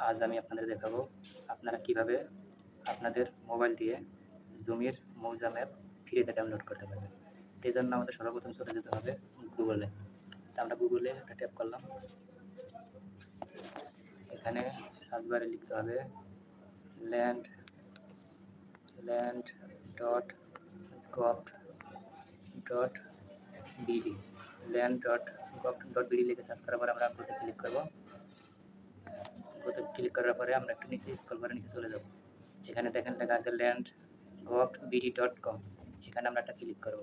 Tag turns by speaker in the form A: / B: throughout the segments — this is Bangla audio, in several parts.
A: আজ আমি আপনাদের দেখাবো আপনারা কিভাবে আপনাদের মোবাইল দিয়ে জুমির মৌজা ম্যাপ ফ্রিতে ডাউনলোড করতে পারবেন। এই জন্য আমাদের সর্বপ্রথম চলে যেতে হবে গুগলে। তা আমরা গুগলে একটা ট্যাপ করলাম। এখানে সার্চ বারে লিখতে হবে land dot gov dot BD land dot gov dot BD লিখে সার্চ করার পর আমরা কোথায় ক্লিক করব। কোথায় ক্লিক করার পরে আমরা একটু নিচে স্ক্রল করে নিচে চলে যাব। এখানে দেখেন লেখা আছে landgovbd.com। এখানে আমরা একটা ক্লিক করব।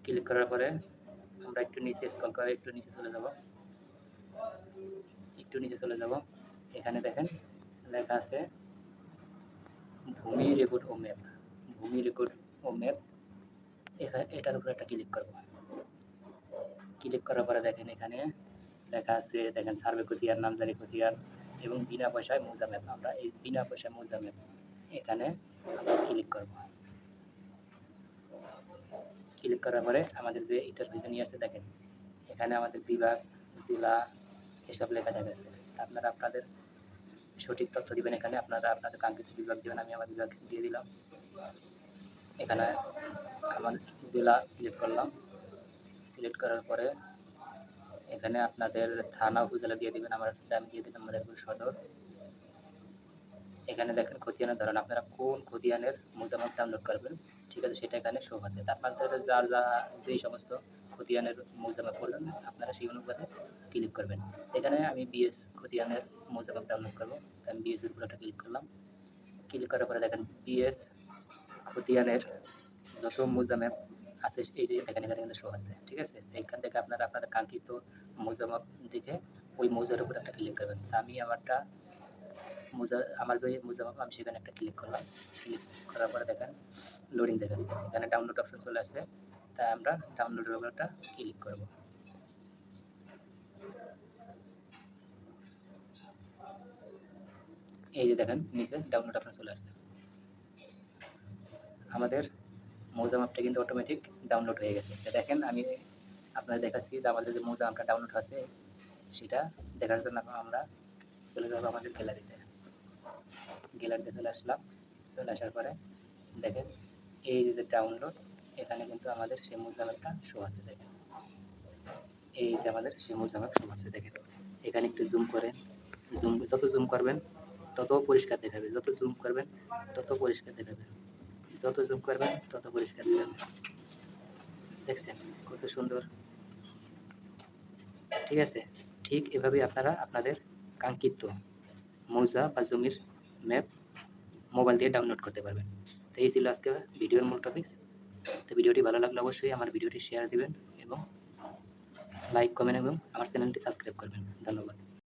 A: ক্লিক করার পরে আমরা একটু নিচে স্ক্রল করে একটু নিচে চলে যাব। এখানে দেখেন লেখা আছে ভূমি রেকর্ড ও ম্যাপ। এটার উপরে একটা ক্লিক করব। ক্লিক করার পরে দেখেন এখানে লেখা আছে, দেখেন সার্ভে খতিয়ান, নামজারি খতিয়ান এবং বিনা পয়সায় মৌজা ম্যাপ। আমরা এই বিনা পয়সায় মৌজা ম্যাপ এখানে আমরা ক্লিক করব। ক্লিক করার পরে আমাদের যে ইন্টারফেসে নিয়ে আসছে দেখেন এখানে আমাদের বিভাগ, জেলা এসব লেখা দেখাচ্ছে। আপনারা আপনাদের সঠিক তথ্য দিবেন। এখানে আপনারা আপনাদের কাঙ্ক্ষিত বিভাগ দিবেন। আমি আমার বিভাগ দিয়ে দিলাম। এখানে আমার জেলা সিলেক্ট করলাম। সিলেক্ট করার পরে এখানে আপনাদের থানা উপজেলা দিয়ে দিবেন। আমি দিয়ে দিলাম মাদারীপুর সদর। এখানে দেখেন খতিয়ানের ধরন, আপনারা কোন খতিয়ানের মৌজা ম্যাপ ডাউনলোড করবেন, ঠিক আছে, সেটা এখানে শো আছে। আপনাদের যেই সমস্ত খতিয়ানের মৌজা ম্যাপ করবেন আপনারা সেই অনুপাতে ক্লিক করবেন। এখানে আমি বিএস খতিয়ানের মৌজা ম্যাপ ডাউনলোড করবো। আমি বিএস এর উপরে একটা ক্লিক করলাম। ক্লিক করার পরে দেখেন বিএস খতিয়ানের যত মৌজা ম্যাপ আছে এই যে দেখেন এখানে কিন্তু শো আছে, ঠিক আছে। এইখান থেকে আপনারা আপনাদের কাঙ্ক্ষিত মৌজা ম্যাপ দেখে ওই মৌজার উপরে একটা ক্লিক করবেন। আমি আমার যে মৌজা ম্যাপ আমি সেখানে একটা ক্লিক করলাম। ক্লিক করার পরে দেখেন লোডিং দেখাচ্ছে, এখানে ডাউনলোড অপশন চলে আসছে। তাই আমরা ডাউনলোডের উপর একটা ক্লিক করব। এই যে দেখেন নিচে ডাউনলোড অপশন চলে আসছে। আমাদের মৌজা ম্যাপটা কিন্তু অটোমেটিক ডাউনলোড হয়ে গেছে। দেখেন আমি আপনাদের দেখাচ্ছি যে আমাদের যে মৌজা ম্যাপটা ডাউনলোড আছে সেটা দেখার জন্য আমরা চলে যাবো আমাদের গ্যালারিতে চলে আসলাম। চলে আসার পরে দেখেন এই যে ডাউনলোড, এখানে কিন্তু আমাদের সেই মৌজা ম্যাপটা শো আছে। দেখেন এই যে আমাদের সেই মৌজা ম্যাপ শো আছে। দেখেন এখানে একটু জুম করেন, যত জুম করবেন তত পরিষ্কার দেখাবে, যত জুম করবেন তত পরিষ্কার দেখাবে, যত জুম করবেন তত পরিষ্কার দেখাবে। দেখছেন কত সুন্দর, ঠিক আছে। ঠিক এভাবেই আপনারা আপনাদের কাঙ্ক্ষিত মৌজা বা জমির ম্যাপ মোবাইল দিয়ে ডাউনলোড করতে পারবেন। তো এই ছিল আজকে ভিডিওর মূল টপিকস। তো ভিডিওটি ভালো লাগলে অবশ্যই আমার ভিডিওটি শেয়ার দিবেন এবং লাইক কমেন্ট এবং আমার চ্যানেলটি সাবস্ক্রাইব করবেন। ধন্যবাদ।